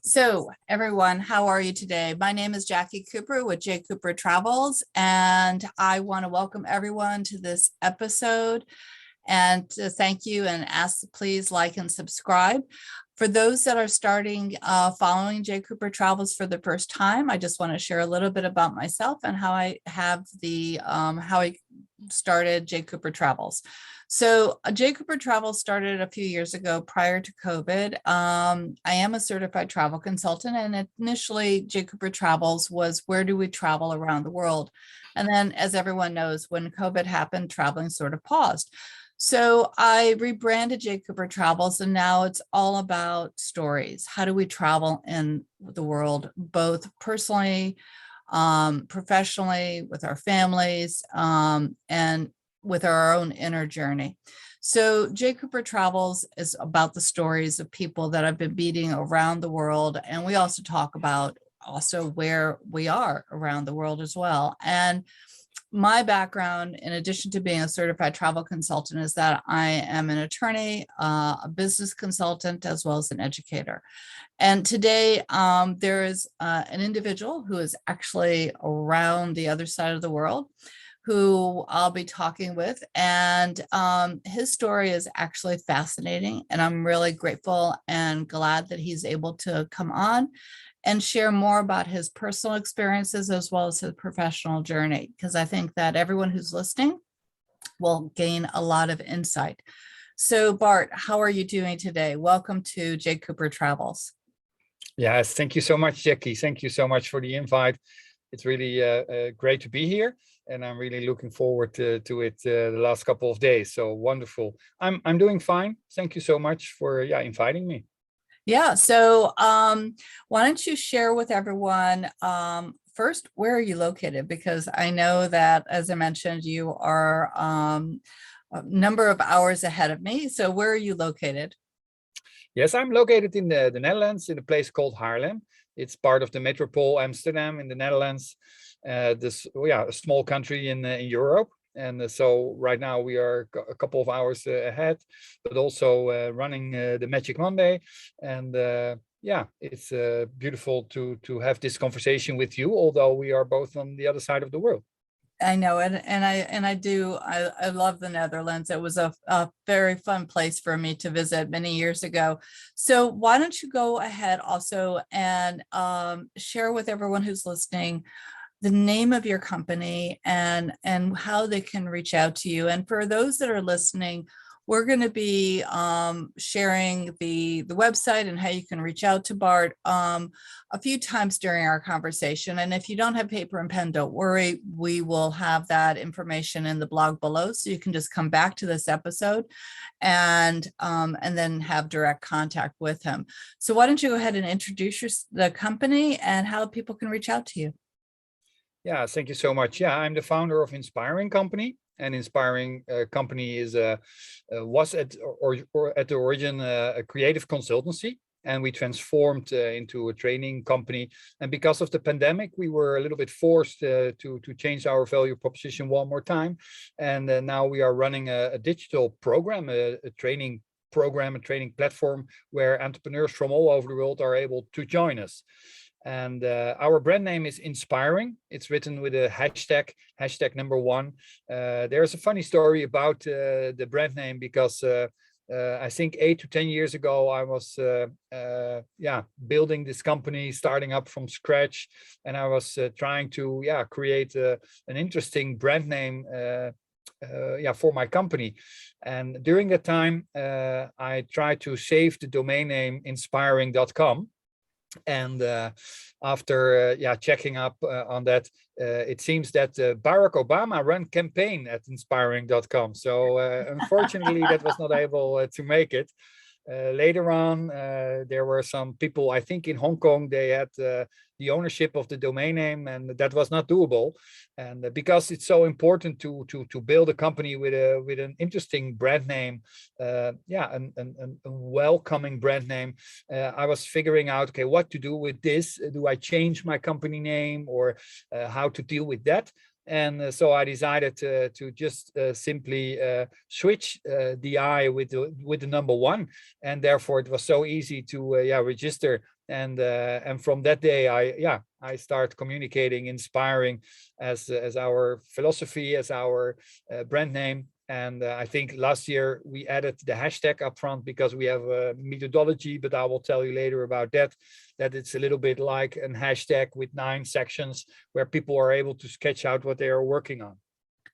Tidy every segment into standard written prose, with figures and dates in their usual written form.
So everyone, how are you today? My name is Jacqui Cooper with JCooperTravels, and I want to welcome everyone to this episode and to thank you and ask to please like and subscribe. For those that are starting following JCooperTravels for the first time, I just want to share a little bit about myself and how I have how I started JCooperTravels. So JCooperTravels started a few years ago prior to COVID. I am a certified travel consultant, and initially JCooperTravels was where do we travel around the world? And then, as everyone knows, when COVID happened, traveling sort of paused. So I rebranded JCooperTravels, and now it's all about stories. How do we travel in the world, both personally, professionally, with our families, and with our own inner journey. So JCooperTravels is about the stories of people that I've been meeting around the world. And we also talk about where we are around the world as well. And my background, in addition to being a certified travel consultant, is that I am an attorney, a business consultant, as well as an educator. And today there is an individual who is actually around the other side of the world who I'll be talking with. And his story is actually fascinating. And I'm really grateful and glad that he's able to come on and share more about his personal experiences as well as his professional journey, because I think that everyone who's listening will gain a lot of insight. So Bart, how are you doing today? Welcome to JCooperTravels. Yes, thank you so much, Jacqui. Thank you so much for the invite. It's really great to be here, and I'm really looking forward to it the last couple of days. So wonderful. I'm doing fine. Thank you so much for inviting me. Yeah. So why don't you share with everyone first, where are you located? Because I know that, as I mentioned, you are a number of hours ahead of me. So where are you located? Yes, I'm located in the Netherlands, in a place called Haarlem. It's part of the metropole Amsterdam in the Netherlands. A small country in Europe. And so right now we are a couple of hours ahead, but also running the Magic Monday. And it's beautiful to have this conversation with you, although we are both on the other side of the world. I know, I love the Netherlands. It was a very fun place for me to visit many years ago. So why don't you go ahead also and share with everyone who's listening the name of your company and how they can reach out to you. And for those that are listening, we're going to be sharing the website and how you can reach out to Bart a few times during our conversation. And if you don't have paper and pen, don't worry. We will have that information in the blog below, so you can just come back to this episode and then have direct contact with him. So why don't you go ahead and introduce the company and how people can reach out to you? Yeah, thank you so much. Yeah, I'm the founder of Inspiring Company. And Inspiring Company was at the origin a creative consultancy, and we transformed into a training company. And because of the pandemic, we were a little bit forced to change our value proposition one more time. And now we are running a digital program, a training program, a training platform where entrepreneurs from all over the world are able to join us. And our brand name is Inspiring. It's written with a hashtag #1. There's a funny story about the brand name, because I think 8 to 10 years ago, I was building this company, starting up from scratch. And I was trying to create an interesting brand name for my company. And during that time, I tried to save the domain name inspiring.com. And after checking up on that, it seems that Barack Obama ran campaign at inspiring.com. So unfortunately, that was not able to make it. Later on, there were some people, I think in Hong Kong, they had the ownership of the domain name, and that was not doable. And because it's so important to build a company with an interesting brand name, and a welcoming brand name, I was figuring out, okay, what to do with this? Do I change my company name, or how to deal with that? And so I decided to just simply switch the I with the number 1, and therefore it was so easy to register And from that day, I start communicating, inspiring as our philosophy, as our brand name. And I think last year we added the hashtag up front because we have a methodology, but I will tell you later about that it's a little bit like a hashtag with 9 sections where people are able to sketch out what they are working on.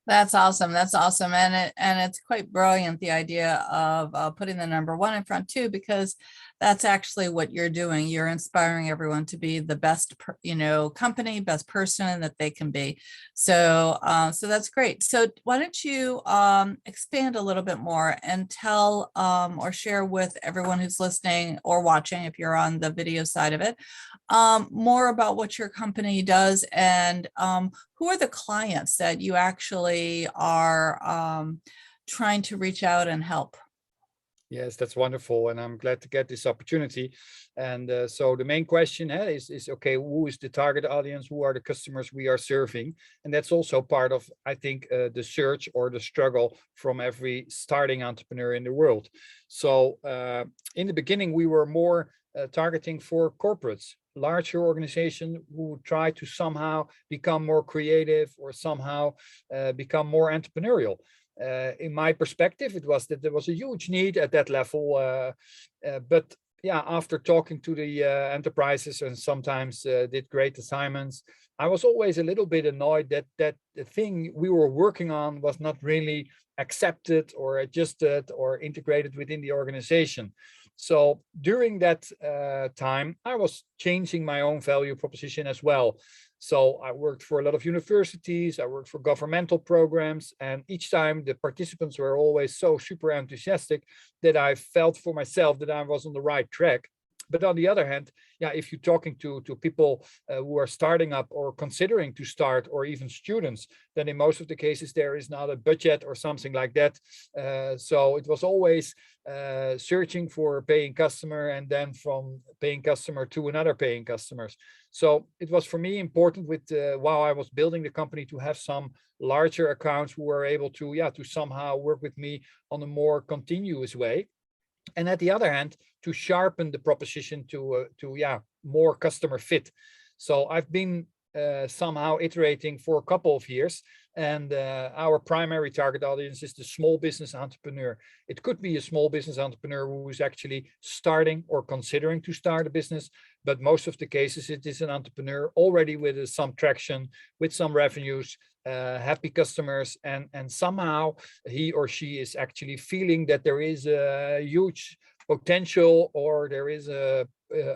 That's awesome. That's awesome. And it's quite brilliant, the idea of putting the number 1 in front too, because that's actually what you're doing. You're inspiring everyone to be the best, company, best person that they can be. So, so that's great. So why don't you expand a little bit more and tell or share with everyone who's listening or watching, if you're on the video side of it, more about what your company does and who are the clients that you actually are trying to reach out and help? Yes, that's wonderful. And I'm glad to get this opportunity. And so the main question is, okay, who is the target audience? Who are the customers we are serving? And that's also part of, I think, the search or the struggle from every starting entrepreneur in the world. So in the beginning, we were more targeting for corporates, larger organizations who try to somehow become more creative or somehow become more entrepreneurial. In my perspective, it was that there was a huge need at that level. But yeah, after talking to the enterprises and sometimes did great assignments, I was always a little bit annoyed that the thing we were working on was not really accepted or adjusted or integrated within the organization. So during that time, I was changing my own value proposition as well. So I worked for a lot of universities, I worked for governmental programs, and each time the participants were always so super enthusiastic that I felt for myself that I was on the right track. But on the other hand, yeah, if you're talking to people who are starting up or considering to start, or even students, then in most of the cases there is not a budget or something like that. So it was always searching for a paying customer and then from paying customer to another paying customers. So it was for me important with while I was building the company to have some larger accounts who were able to somehow work with me on a more continuous way. And at the other hand, to sharpen the proposition to more customer fit. So I've been somehow iterating for a couple of years, and our primary target audience is the small business entrepreneur. It could be a small business entrepreneur who is actually starting or considering to start a business, but most of the cases it is an entrepreneur already with some traction, with some revenues, happy customers, and somehow he or she is actually feeling that there is a huge potential, or there is a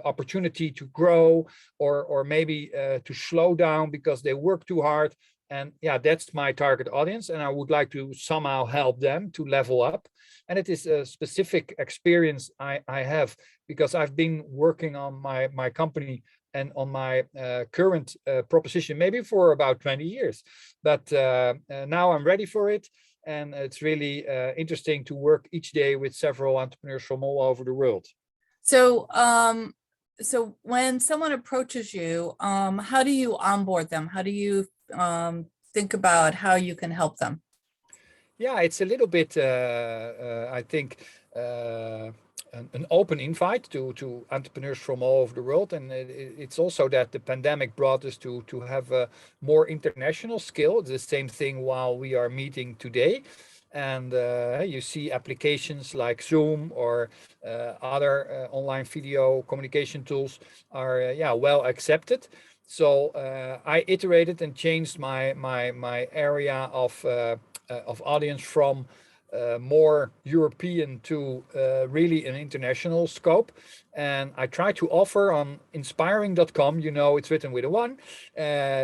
opportunity to grow, or maybe to slow down because they work too hard. And yeah, that's my target audience, and I would like to somehow help them to level up. And it is a specific experience I have, because I've been working on my company and on my current proposition maybe for about 20 years, but now I'm ready for it. And it's really interesting to work each day with several entrepreneurs from all over the world. So, so when someone approaches you, how do you onboard them? How do you think about how you can help them? Yeah, it's a little bit, I think, an open invite to entrepreneurs from all over the world. And it's also that the pandemic brought us to have a more international scale. It's the same thing while we are meeting today. And you see applications like Zoom or other online video communication tools are well accepted. So I iterated and changed my area of audience from more European to really an international scope. And I try to offer on inspiring.com, it's written with a 1.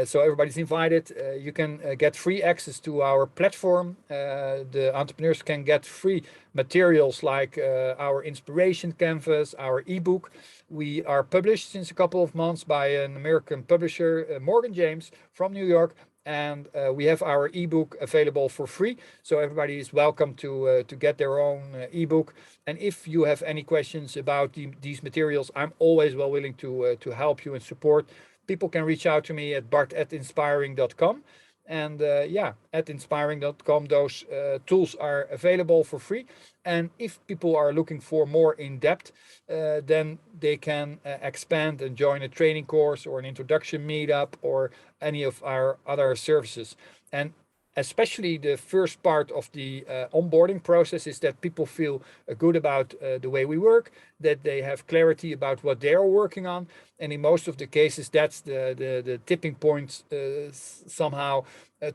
So everybody's invited. You can get free access to our platform. The entrepreneurs can get free materials like our inspiration canvas, our ebook. We are published since a couple of months by an American publisher, Morgan James from New York. And we have our ebook available for free, so everybody is welcome to get their own ebook. And if you have any questions about these materials, I'm always willing to help you and support. People can reach out to me at bart@inspiring.com, And yeah, at inspiring.com, those tools are available for free. And if people are looking for more in depth, then they can expand and join a training course or an introduction meetup or any of our other services. And especially the first part of the onboarding process is that people feel good about the way we work, that they have clarity about what they are working on. And in most of the cases, that's the tipping point somehow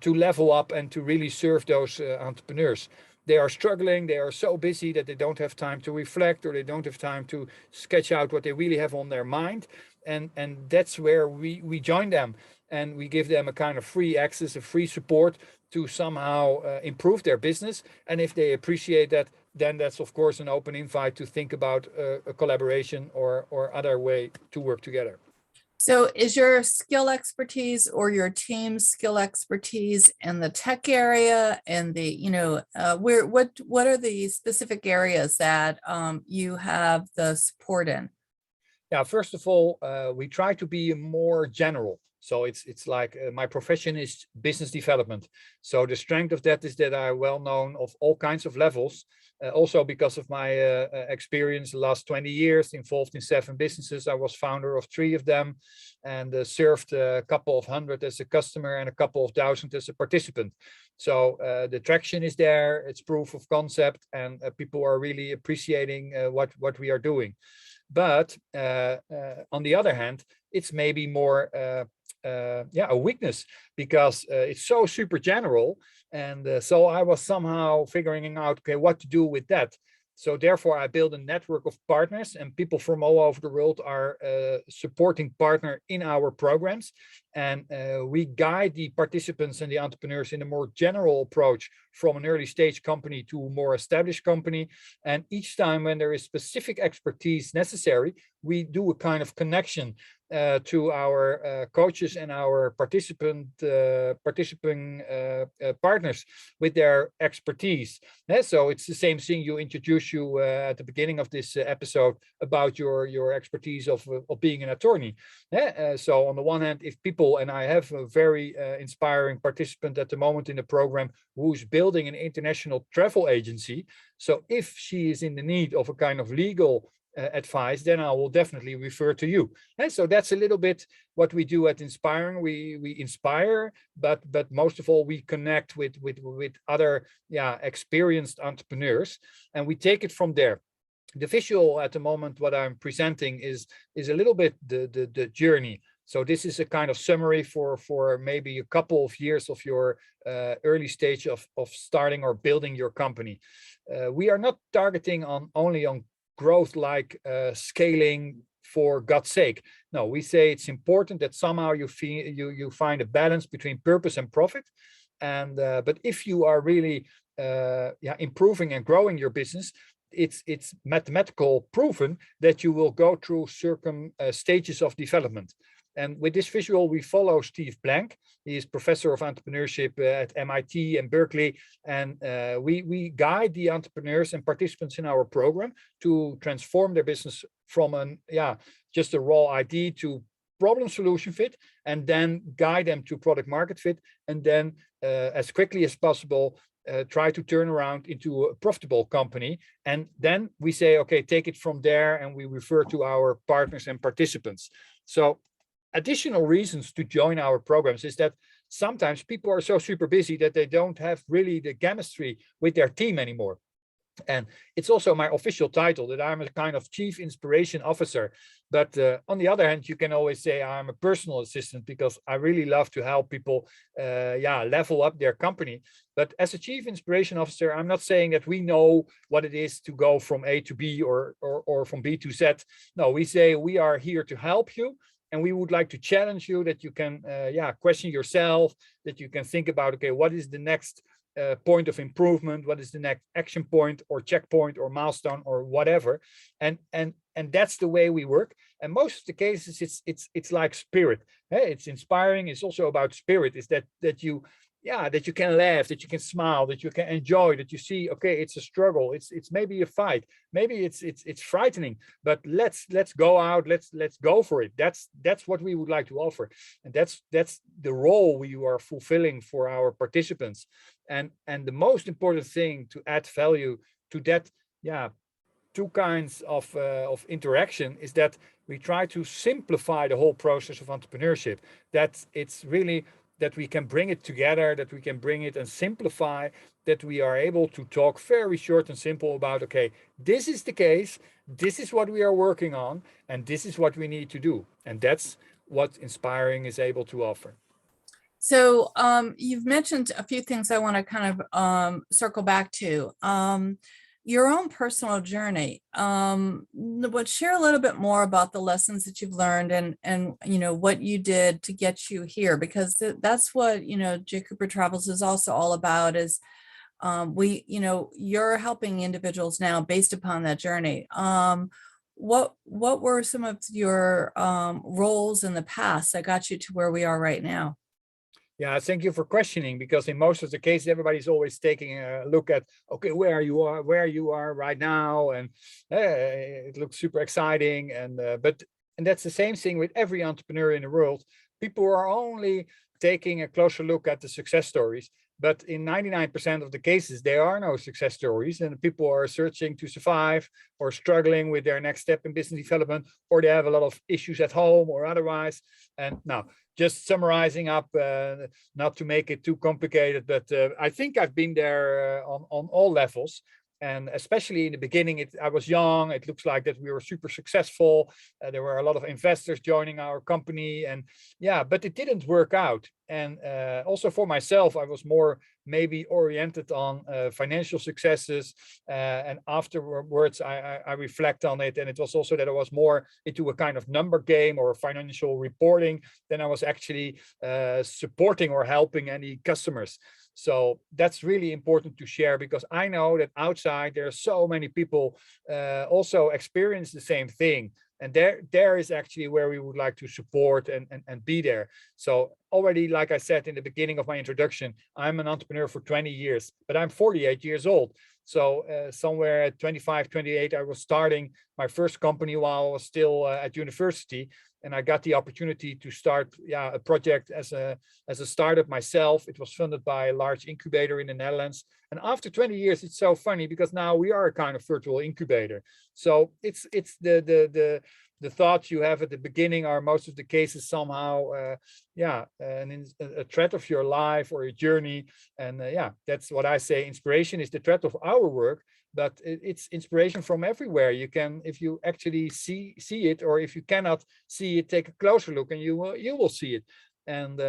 to level up and to really serve those entrepreneurs. They are struggling, they are so busy that they don't have time to reflect, or they don't have time to sketch out what they really have on their mind. And that's where we join them, and we give them a kind of free access, a free support to somehow improve their business. And if they appreciate that, then that's of course an open invite to think about a collaboration or other way to work together. So is your skill expertise or your team's skill expertise in the tech area and the, what are the specific areas that you have the support in? Yeah, first of all, we try to be more general. So it's like my profession is business development. So the strength of that is that I'm well known of all kinds of levels. Also because of my experience the last 20 years involved in 7 businesses. I was founder of 3 of them, and served a couple of hundred as a customer and a couple of thousand as a participant. So the traction is there, it's proof of concept, and people are really appreciating what we are doing. But on the other hand, it's maybe more a weakness, because it's so super general. And so I was somehow figuring out, okay, what to do with that. So therefore, I built a network of partners, and people from all over the world are supporting partner in our programs. And we guide the participants and the entrepreneurs in a more general approach from an early stage company to a more established company. And each time when there is specific expertise necessary, we do a kind of connection to our coaches and our participating partners with their expertise. So it's the same thing you introduce you at the beginning of this episode about your expertise of being an attorney. So on the one hand, if people, and I have a very inspiring participant at the moment in the program who's building an international travel agency. So if she is in the need of a kind of legal advice, then I will definitely refer to you. And so that's a little bit what we do at Inspiring. We inspire, but most of all, we connect with other experienced entrepreneurs, and we take it from there. The visual at the moment, what I'm presenting is a little bit the journey. So this is a kind of summary for maybe a couple of years of your early stage of starting or building your company. We are not targeting only on growth like scaling for God's sake. No, we say it's important that somehow you find a balance between purpose and profit. And but if you are really improving and growing your business, it's mathematical proven that you will go through certain stages of development. And with this visual, we follow Steve Blank. He is professor of entrepreneurship at MIT and Berkeley. And we guide the entrepreneurs and participants in our program to transform their business from just a raw idea to problem solution fit, and then guide them to product market fit. And then as quickly as possible, try to turn around into a profitable company. And then we say, okay, take it from there. And we refer to our partners and participants. So additional reasons to join our programs is that sometimes people are so super busy that they don't have really the chemistry with their team anymore. And it's also my official title that I'm a kind of chief inspiration officer. But on the other hand, you can always say I'm a personal assistant, because I really love to help people level up their company. But as a chief inspiration officer, I'm not saying that we know what it is to go from A to B or from B to Z. No, we say we are here to help you. And we would like to challenge you that you can question yourself, that you can think about, okay, what is the next point of improvement? What is the next action point or checkpoint or milestone or whatever? And that's the way we work. And most of the cases, it's like spirit. It's inspiring. It's also about spirit. Is that you that you can laugh, that you can smile, that you can enjoy, that you see, okay, it's a struggle, it's maybe a fight, maybe it's frightening, but let's go out, let's go for it. That's what we would like to offer, and that's the role we are fulfilling for our participants. And the most important thing to add value to that, two kinds of interaction, is that we try to simplify the whole process of entrepreneurship. That it's really that we can bring it together, that we can bring it and simplify, that we are able to talk very short and simple about, okay, this is the case, this is what we are working on, and this is what we need to do. And that's what Inspiring is able to offer. So you've mentioned a few things I want to kind of circle back to. Your own personal journey. But share a little bit more about the lessons that you've learned and what you did to get you here, because that's what JCooperTravels is also all about. Is you're helping individuals now based upon that journey. What were some of your roles in the past that got you to where we are right now? Yeah, thank you for questioning, because in most of the cases, everybody's always taking a look at, okay, where you are right now, and it looks super exciting. And that's the same thing with every entrepreneur in the world. People are only taking a closer look at the success stories, but in 99% of the cases, there are no success stories, and people are searching to survive or struggling with their next step in business development, or they have a lot of issues at home or otherwise. And now, just summarizing up, not to make it too complicated, but I think I've been there on all levels. And especially in the beginning, I was young. It looks like that we were super successful. There were a lot of investors joining our company, and but it didn't work out. And also for myself, I was more maybe oriented on financial successes. And afterwards, I reflect on it. And it was also that I was more into a kind of number game or financial reporting than I was actually supporting or helping any customers. So that's really important to share, because I know that outside there are so many people also experience the same thing. And there is actually where we would like to support and be there. So already, like I said in the beginning of my introduction, I'm an entrepreneur for 20 years, but I'm 48 years old. So somewhere at 25, 28, I was starting my first company while I was still at university. And I got the opportunity to start a project as a startup myself. It was funded by a large incubator in the Netherlands. And after 20 years, it's so funny, because now we are a kind of virtual incubator. So it's the thoughts you have at the beginning are most of the cases somehow a thread of your life or your journey. And that's what I say. Inspiration is the thread of our work, but it's inspiration from everywhere. You can, if you actually see it, or if you cannot see it, take a closer look and you will see it. And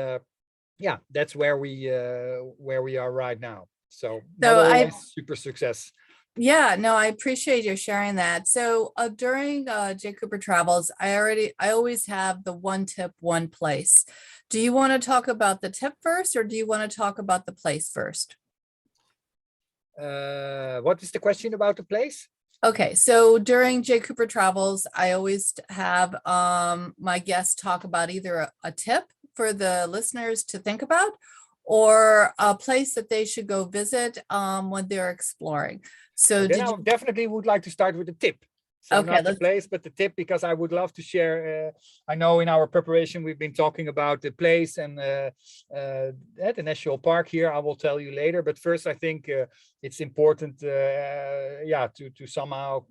that's where we are right now. So not always super success. Yeah, no, I appreciate you sharing that. So during JCooperTravels, I always have the one tip, one place. Do you want to talk about the tip first, or do you want to talk about the place first? What is the question about the place? Okay, so during JCooperTravels, I always have my guests talk about either a tip for the listeners to think about, or a place that they should go visit when they're exploring. So then I definitely would like to start with the tip. So okay, not the place, but the tip, because I would love to share. I know in our preparation, we've been talking about the place and at the national park here. I will tell you later. But first, I think it's important to somehow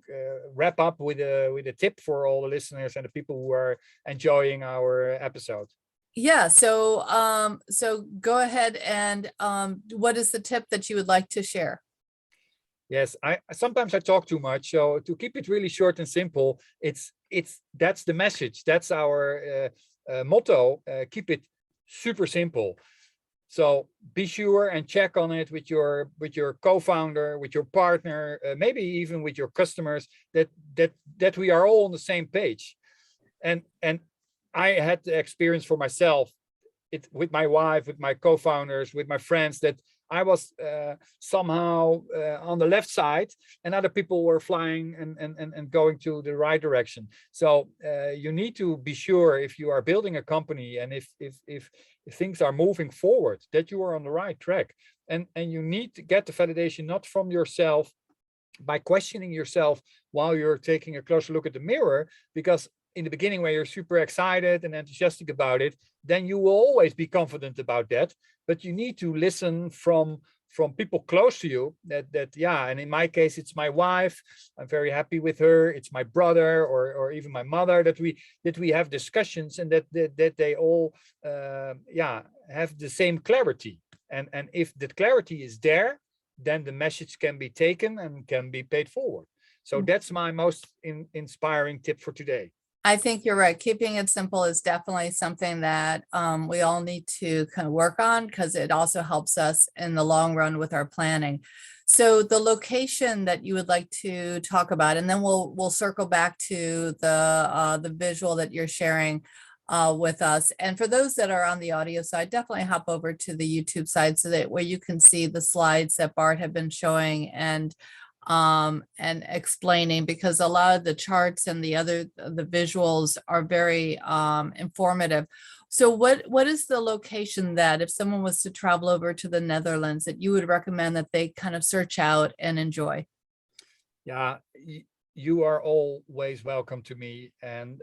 wrap up with a tip for all the listeners and the people who are enjoying our episode. Yeah, so so go ahead, and what is the tip that you would like to share? Yes, I sometimes talk too much. So to keep it really short and simple, that's the message. That's our motto. Keep it super simple. So be sure and check on it with your co-founder, with your partner, maybe even with your customers, that we are all on the same page. And I had the experience for myself, with my wife, with my co-founders, with my friends, that I was somehow on the left side, and other people were flying and going to the right direction. So you need to be sure, if you are building a company and if things are moving forward, that you are on the right track. And you need to get the validation not from yourself by questioning yourself while you're taking a closer look at the mirror, because in the beginning, when you're super excited and enthusiastic about it, then you will always be confident about that. But you need to listen from people close to you that yeah, and in my case, it's my wife. I'm very happy with her. It's my brother or even my mother, that we have discussions, and that they all yeah, have the same clarity. And if the clarity is there, then the message can be taken and can be paid forward. So that's my most inspiring tip for today. I think you're right. Keeping it simple is definitely something that we all need to kind of work on, because it also helps us in the long run with our planning. So the location that you would like to talk about, and then we'll circle back to the visual that you're sharing with us. And for those that are on the audio side, definitely hop over to the YouTube side so that where you can see the slides that Bart had been showing and explaining, because a lot of the charts and the visuals are very informative. So what is the location that, if someone was to travel over to the Netherlands, that you would recommend that they kind of search out and enjoy? Yeah, you are always welcome to me. And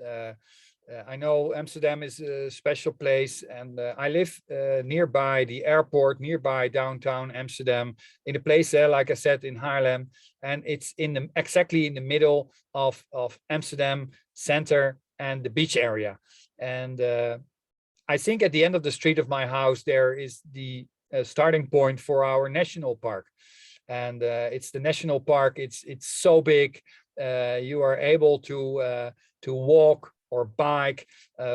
I know Amsterdam is a special place, and I live nearby the airport, nearby downtown Amsterdam, in a place there, like I said, in Haarlem, and it's exactly in the middle of Amsterdam center and the beach area. And I think at the end of the street of my house, there is the starting point for our national park. And it's the national park. It's so big. You are able to walk or bike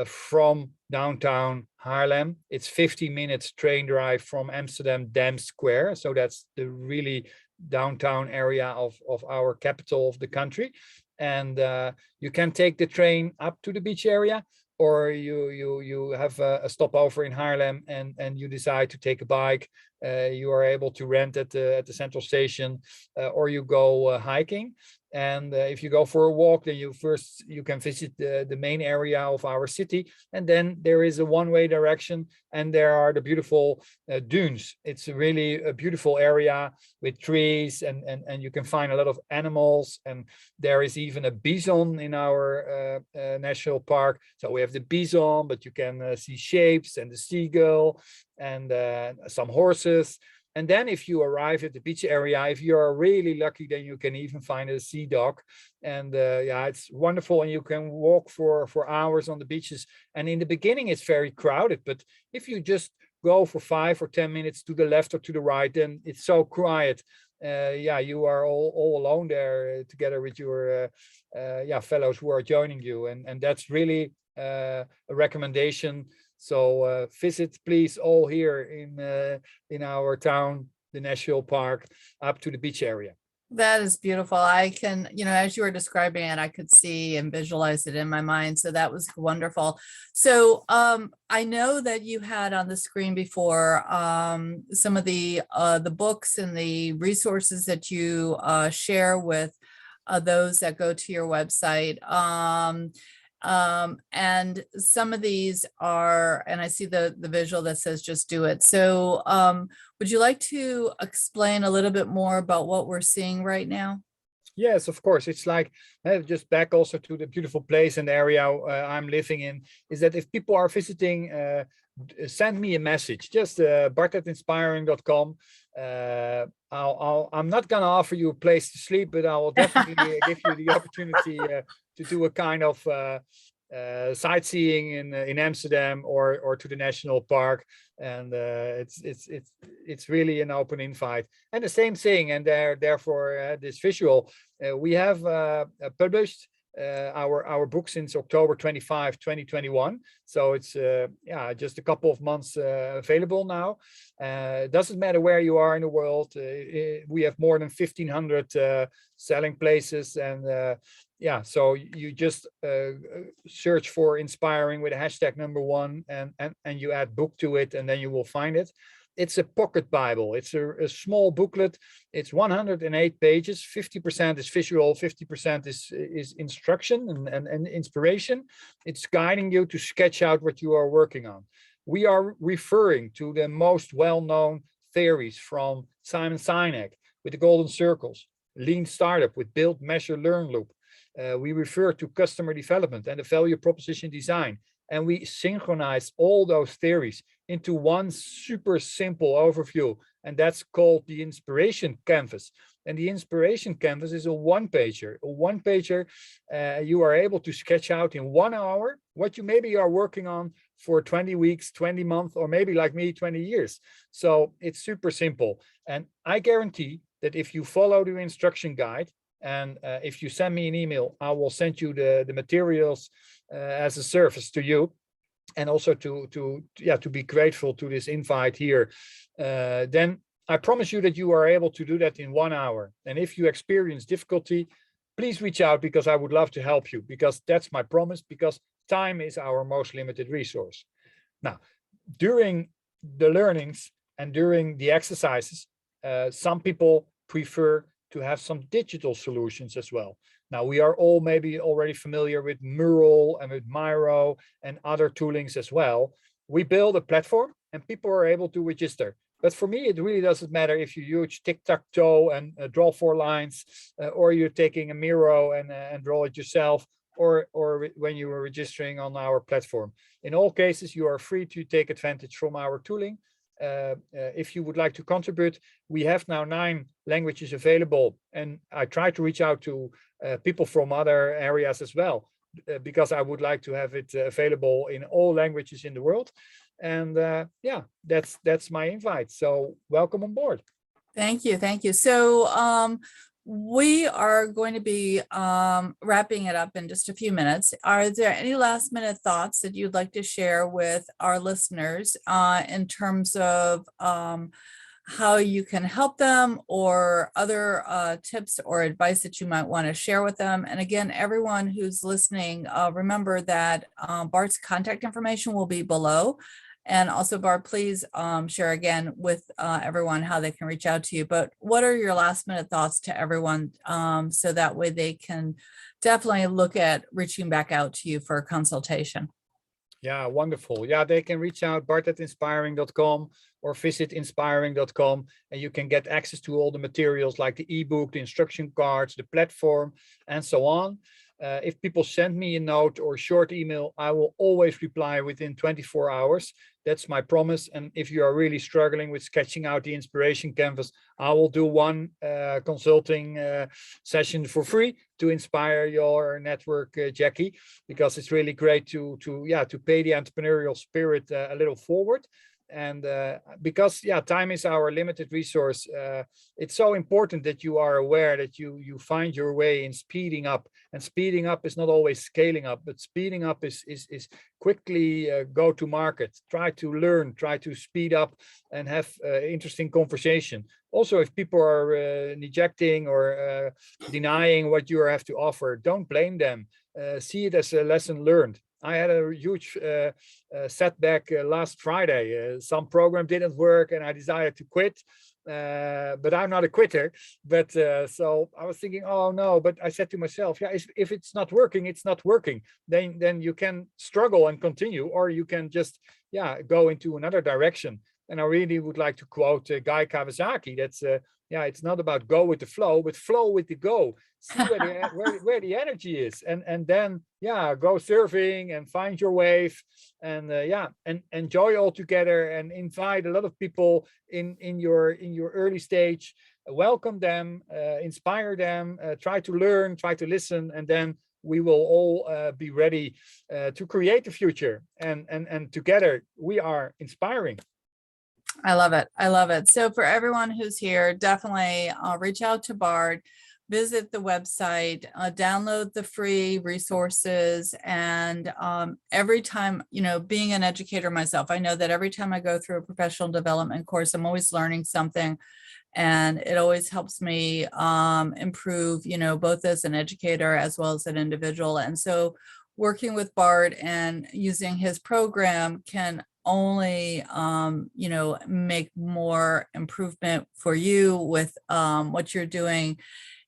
from downtown Haarlem. It's 50 minutes train drive from Amsterdam Dam Square. So that's the really downtown area of our capital of the country. And you can take the train up to the beach area, or you have a stopover in Haarlem and you decide to take a bike. You are able to rent at the central station, or you go hiking. And if you go for a walk, then you can visit the main area of our city, and then there is a one-way direction, and there are the beautiful dunes. It's really a beautiful area with trees, and you can find a lot of animals, and there is even a bison in our national park. So we have the bison, but you can see shapes and the seagull and some horses. And then if you arrive at the beach area, if you are really lucky, then you can even find a sea dog. And yeah, it's wonderful. And you can walk for hours on the beaches. And in the beginning, it's very crowded. But if you just go for 5 or 10 minutes to the left or to the right, then it's so quiet. Yeah, you are all alone there together with your yeah, fellows who are joining you. And that's really a recommendation. So visit, please, all here in our town, the national park, up to the beach area. That is beautiful. I can, as you were describing it, I could see and visualize it in my mind. So that was wonderful. So I know that you had on the screen before some of the books and the resources that you share with those that go to your website. And some of these are, and I see the visual that says just do it. So would you like to explain a little bit more about what we're seeing right now? Yes, of course. It's like just back also to the beautiful place and area I'm living in, is that if people are visiting, send me a message, just bart@inspiring.com. I'm not going to offer you a place to sleep, but I will definitely give you the opportunity to do a kind of sightseeing in Amsterdam or to the national park. And it's really an open invite. And the same thing, and therefore this visual, we have published our book since October 25, 2021. So it's yeah, just a couple of months available now. It doesn't matter where you are in the world. We have more than 1,500 selling places, and yeah, so you just search for inspiring with hashtag #1 and you add book to it, and then you will find it. It's a pocket Bible. It's a small booklet. It's 108 pages. 50% is visual, 50% is instruction and inspiration. It's guiding you to sketch out what you are working on. We are referring to the most well-known theories from Simon Sinek with the golden circles, lean startup with build, measure, learn loop. We refer to customer development and the value proposition design. And we synchronize all those theories into one super simple overview. And that's called the inspiration canvas. And the inspiration canvas is a one-pager. A one-pager, you are able to sketch out in 1 hour what you maybe are working on for 20 weeks, 20 months, or maybe like me, 20 years. So it's super simple. And I guarantee that if you follow the instruction guide, and if you send me an email, I will send you the materials as a service to you, and also to be grateful to this invite here. Then I promise you that you are able to do that in 1 hour. And if you experience difficulty, please reach out, because I would love to help you, because that's my promise, because time is our most limited resource. Now, during the learnings and during the exercises, some people prefer to have some digital solutions as well. Now, we are all maybe already familiar with Mural and with Miro and other toolings as well. We build a platform and people are able to register. But for me, it really doesn't matter if you use tic-tac-toe and draw 4 lines, or you're taking a Miro and draw it yourself, or when you are registering on our platform. In all cases, you are free to take advantage from our tooling. If you would like to contribute, we have now 9 languages available, and I try to reach out to people from other areas as well, because I would like to have it available in all languages in the world. And yeah, that's my invite. So welcome on board. Thank you. Thank you. So we are going to be wrapping it up in just a few minutes. Are there any last minute thoughts that you'd like to share with our listeners in terms of how you can help them, or other tips or advice that you might want to share with them? And again, everyone who's listening, remember that Bart's contact information will be below. And also, Bart, please share again with everyone how they can reach out to you. But what are your last minute thoughts to everyone, so that way they can definitely look at reaching back out to you for a consultation? Yeah, wonderful. Yeah, they can reach out, bart@inspiring.com, or visit inspiring.com, and you can get access to all the materials like the ebook, the instruction cards, the platform, and so on. If people send me a note or short email, I will always reply within 24 hours. That's my promise. And if you are really struggling with sketching out the inspiration canvas, I will do one consulting session for free to inspire your network, Jacqui, because it's really great to pay the entrepreneurial spirit a little forward. And because time is our limited resource, it's so important that you are aware that you find your way in speeding up. And speeding up is not always scaling up, but speeding up is quickly go to market, try to learn, try to speed up and have interesting conversation. Also, if people are rejecting or denying what you have to offer, don't blame them. See it as a lesson learned. I had a huge setback last Friday. Some program didn't work and I decided to quit. But I'm not a quitter. But so I was thinking, oh no, but I said to myself, if it's not working, it's not working. Then you can struggle and continue, or you can just go into another direction. And I really would like to quote Guy Kawasaki. That's it's not about go with the flow, but flow with the go. See where the energy is, and then go surfing and find your wave, and and enjoy all together, and invite a lot of people in your early stage. Welcome them, inspire them, try to learn, try to listen, and then we will all be ready to create the future. And together we are inspiring. I love it. I love it. So for everyone who's here, definitely reach out to Bart, visit the website, download the free resources. And every time, being an educator myself, I know that every time I go through a professional development course, I'm always learning something. And it always helps me improve, both as an educator as well as an individual. And so working with Bart and using his program can only, make more improvement for you with what you're doing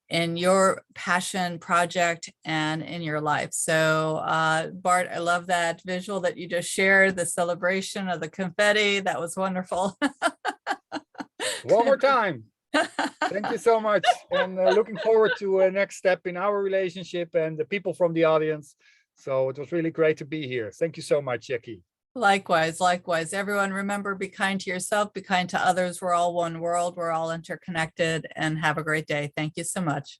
in your passion project and in your life. So Bart, I love that visual that you just shared, the celebration of the confetti. That was wonderful. One more time. Thank you so much. And looking forward to a next step in our relationship and the people from the audience. So it was really great to be here. Thank you so much, Jacqui. Likewise, likewise. Everyone, remember, be kind to yourself, be kind to others. We're all one world. We're all interconnected, and have a great day. Thank you so much.